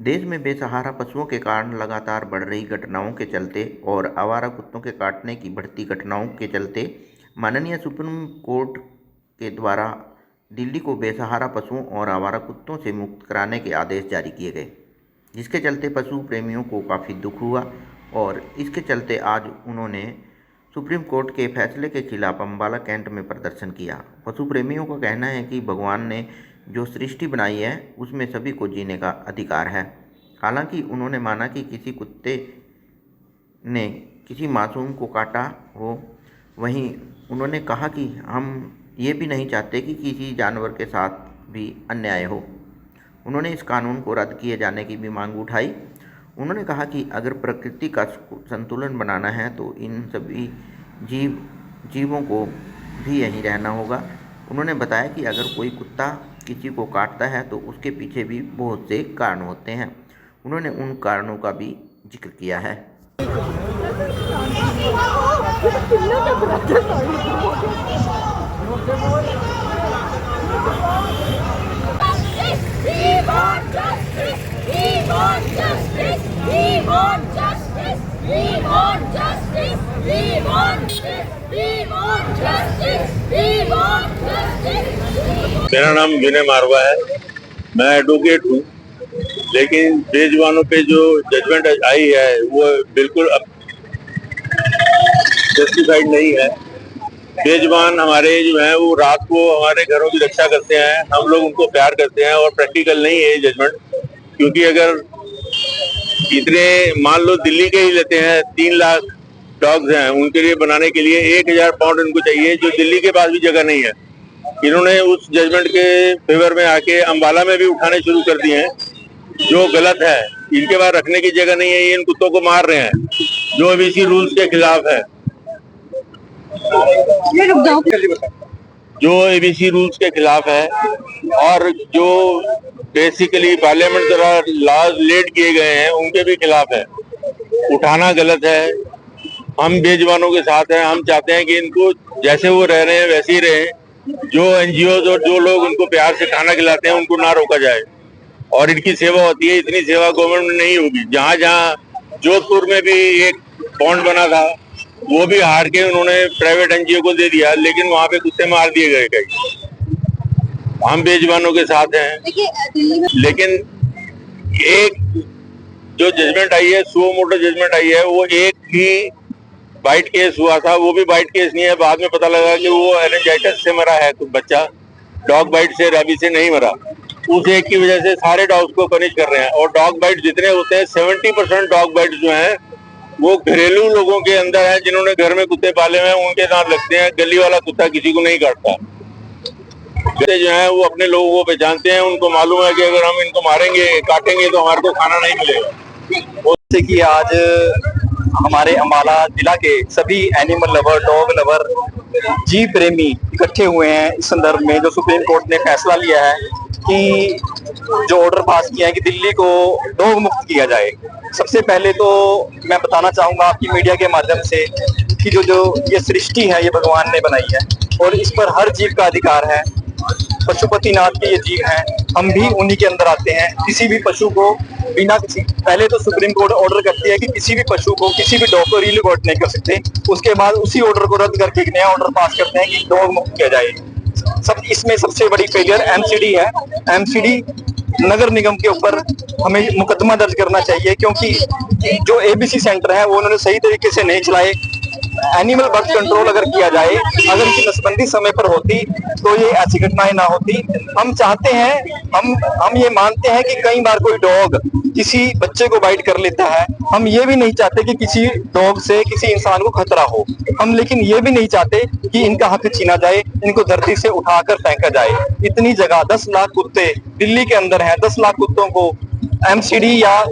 देश में बेसहारा पशुओं के कारण लगातार बढ़ रही घटनाओं के चलते और आवारा कुत्तों के काटने की बढ़ती घटनाओं के चलते माननीय सुप्रीम कोर्ट के द्वारा दिल्ली को बेसहारा पशुओं और आवारा कुत्तों से मुक्त कराने के आदेश जारी किए गए, जिसके चलते पशु प्रेमियों को काफ़ी दुख हुआ और इसके चलते आज उन्होंने सुप्रीम कोर्ट के फैसले के खिलाफ अम्बाला कैंट में प्रदर्शन किया। पशु प्रेमियों का कहना है कि भगवान ने जो सृष्टि बनाई है उसमें सभी को जीने का अधिकार है। हालांकि उन्होंने माना कि किसी कुत्ते ने किसी मासूम को काटा हो, वहीं उन्होंने कहा कि हम ये भी नहीं चाहते कि किसी जानवर के साथ भी अन्याय हो। उन्होंने इस कानून को रद्द किए जाने की भी मांग उठाई। उन्होंने कहा कि अगर प्रकृति का संतुलन बनाना है तो इन सभी जीवों को भी यहीं रहना होगा। उन्होंने बताया कि अगर कोई कुत्ता किसी को काटता है तो उसके पीछे भी बहुत से कारण होते हैं। उन्होंने उन कारणों का भी जिक्र किया है। मेरा नाम विनय मारवा है। मैं एडवोकेट हूँ, लेकिन बेजुबानों पे जो जजमेंट आई है वो बिल्कुल जस्टिफाइड नहीं है। बेजुबान हमारे जो हैं वो रात को हमारे घरों की रक्षा करते हैं, हम लोग उनको प्यार करते हैं और प्रैक्टिकल नहीं है जजमेंट। क्योंकि अगर इतने मान लो दिल्ली के ही लेते हैं, 3 लाख डॉग्स हैं, उनके लिए बनाने के लिए 1000 पाउंड इनको चाहिए, जो दिल्ली के पास भी जगह नहीं है। इन्होंने उस जजमेंट के फेवर में आके अम्बाला में भी उठाने शुरू कर दिए हैं, जो गलत है। इनके पास रखने की जगह नहीं है, ये इन कुत्तों को मार रहे हैं, जो एबीसी रूल्स के खिलाफ है। जो एबीसी रूल्स के खिलाफ है और जो बेसिकली पार्लियामेंट द्वारा लॉज लेट किए गए हैं उनके भी खिलाफ है। उठाना गलत है। हम बेजुबानों के साथ हैं। हम चाहते हैं कि इनको जैसे वो रह रहे हैं वैसे ही रहें। जो एनजीओ और जो लोग उनको प्यार से खाना खिलाते हैं उनको ना रोका जाए और इनकी सेवा होती है। इतनी सेवा गवर्नमेंट में नहीं होगी। जहाँ जहाँ जोधपुर में भी एक पॉन्ड बना था, वो भी हार के उन्होंने प्राइवेट एनजीओ को दे दिया, लेकिन वहाँ पे कुत्ते मार दिए गए कई। हम बेजुबानों के साथ हैं, लेकिन एक जो जजमेंट आई है, सुओ मोटो जजमेंट आई है, वो एक ही बाइट केस हुआ था। वो भी बाइट केस नहीं है। बाद में पता लगा कि वो एरेंजाइटिस से मरा है कुछ बच्चा, डॉग बाइट से, रेबीज से नहीं मरा। उस एक की वजह से सारे डॉग्स को पनिश कर रहे हैं। और डॉग बाइट जितने होते हैं, 70% डॉग बाइट जो हैं वो घरेलू लोगों के अंदर है, जिन्होंने घर में कुत्ते पाले हुए हैं उनके साथ लगते हैं। गली वाला कुत्ता किसी को नहीं काटता। कुत्ते जो है वो अपने लोगों को पहचानते हैं। उनको मालूम है कि अगर हम इनको मारेंगे, काटेंगे तो हमारे को खाना नहीं मिलेगा। जैसे कि आज हमारे अम्बाला जिला के सभी एनिमल लवर, डॉग लवर, जीव प्रेमी इकट्ठे हुए हैं इस संदर्भ में जो सुप्रीम कोर्ट ने फैसला लिया है कि जो ऑर्डर पास किया है कि दिल्ली को डॉग मुक्त किया जाए। सबसे पहले तो मैं बताना चाहूंगा आपकी मीडिया के माध्यम से कि जो ये सृष्टि है ये भगवान ने बनाई है और इस पर हर जीव का अधिकार है। पशुपतिनाथ के ये जीव हैं, हम भी उन्हीं के अंदर आते हैं। किसी भी पशु को बिना किसी, पहले तो सुप्रीम कोर्ट ऑर्डर करती है कि किसी भी पशु को, किसी भी डॉग को रिलीगोट नहीं कर सकते। उसके बाद उसी ऑर्डर को रद्द करके एक नया ऑर्डर पास करते हैं कि डॉग मुक्त किया जाए। इसमें सबसे बड़ी फेलियर एमसीडी है। एमसीडी नगर निगम के ऊपर हमें मुकदमा दर्ज करना चाहिए, क्योंकि जो एबीसी सेंटर है वो उन्होंने सही तरीके से नहीं चलाए। एनिमल बर्थ कंट्रोल अगर किया जाए, अगर इनकी नसबंदी समय पर होती तो ये ऐसी घटनाएं ना होती। हम चाहते हैं, हम ये मानते हैं कि कई बार कोई डॉग किसी बच्चे को बाइट कर लेता है। हम ये भी नहीं चाहते कि किसी डॉग से किसी इंसान को खतरा हो। हम लेकिन ये भी नहीं चाहते कि इनका हक छीना जाए, इनको धरती से उठाकर फेंका जाए। इतनी जगह 10 लाख कुत्ते दिल्ली के अंदर हैं। 10 लाख कुत्तों को एमसीडी या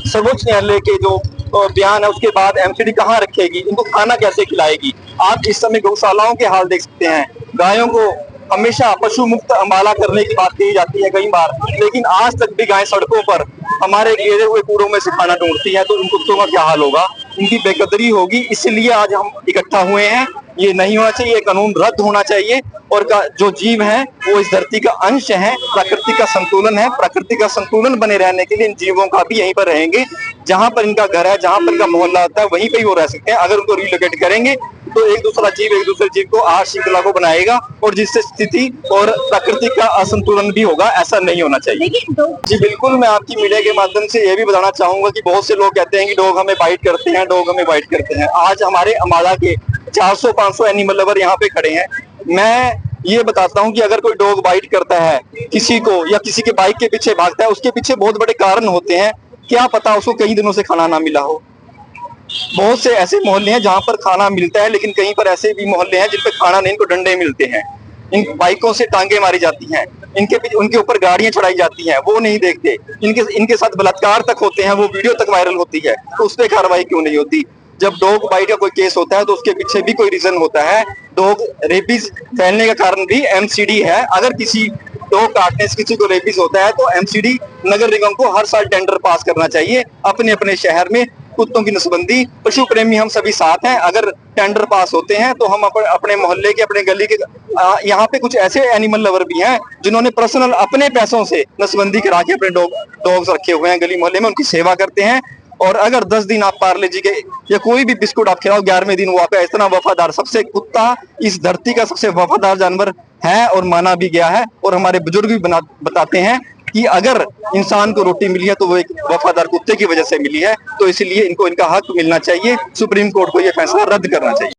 सर्वोच्च न्यायालय के जो बयान है उसके बाद एमसीडी कहाँ रखेगी, इनको खाना कैसे खिलाएगी? आप इस समय गौशालाओं के हाल देख सकते हैं। गायों को हमेशा पशु मुक्त अम्बाला करने की बात कही जाती है कई बार, लेकिन आज तक भी गायें सड़कों पर हमारे गिरे हुए कूड़ों में से खाना ढूंढती हैं। तो इन कुत्तों का क्या हाल होगा? इनकी बेकदरी होगी। इसलिए आज हम इकट्ठा हुए हैं ये नहीं होना चाहिए, ये कानून रद्द होना चाहिए। और जो जीव हैं वो इस धरती का अंश हैं, प्रकृति का संतुलन है, प्रकृति का संतुलन बने रहने के लिए इन जीवों का भी यहीं पर रहेंगे। जहां पर इनका घर है, जहां पर इनका मोहल्ला होता है, वहीं पे ही वो रह सकते हैं। अगर उनको रिलोकेट करेंगे तो एक दूसरा जीव एक दूसरे जीव को आहार श्रृंखला को बनाएगा और जिससे स्थिति और प्रकृति का असंतुलन भी होगा। ऐसा नहीं होना चाहिए। जी बिल्कुल, मैं आपकी मीडिया के माध्यम से ये भी बताना चाहूंगा कि बहुत से लोग कहते हैं कि डॉग हमें बाइट करते हैं, डॉग हमें बाइट करते हैं। आज हमारे अम्बाला के 400-500 एनिमल लवर यहाँ पे खड़े हैं। मैं ये बताता हूँ कि अगर कोई डॉग बाइट करता है किसी को या किसी के बाइक के पीछे भागता है, उसके पीछे बहुत बड़े कारण होते हैं। क्या पता उसको कई दिनों से खाना ना मिला हो। बहुत से ऐसे मोहल्ले हैं जहां पर खाना मिलता है, लेकिन कहीं पर ऐसे भी मोहल्ले हैं जिन पर खाना नहीं, इनको डंडे मिलते हैं, इन बाइकों से टांगे मारी जाती हैं, उनके ऊपर गाड़ियां चढ़ाई जाती हैं, वो नहीं देखते। इनके साथ बलात्कार तक होते हैं, वो वीडियो तक वायरल होती है, तो उस पर कार्रवाई क्यों नहीं होती? जब डॉग बाइट का कोई केस होता है तो उसके पीछे भी कोई रीजन होता है। डॉग रेबीज फैलने का कारण भी एमसीडी है। अगर किसी डॉग काटने से किसी को रेबीज होता है तो एमसीडी नगर निगम को हर साल टेंडर पास करना चाहिए अपने अपने शहर में। कुत्तों की नसबंदी, पशु प्रेमी हम सभी साथ हैं। अगर टेंडर पास होते हैं तो हम अपने मोहल्ले के, अपने गली के, यहाँ पे कुछ ऐसे एनिमल लवर भी हैं जिन्होंने पर्सनल अपने पैसों से नसबंदी करा के अपने डॉग्स रखे हुए हैं गली मोहल्ले में, उनकी सेवा करते हैं। और अगर 10 दिन आप पार्ले जी के या कोई भी बिस्कुट आप खिलाओ, 11वें दिन वो आपका इतना वफादार, सबसे कुत्ता इस धरती का सबसे वफादार जानवर है और माना भी गया है। और हमारे बुजुर्ग भी बताते हैं कि अगर इंसान को रोटी मिली है तो वो एक वफादार कुत्ते की वजह से मिली है। तो इसलिए इनको इनका हक मिलना चाहिए। सुप्रीम कोर्ट को ये फैसला रद्द करना चाहिए।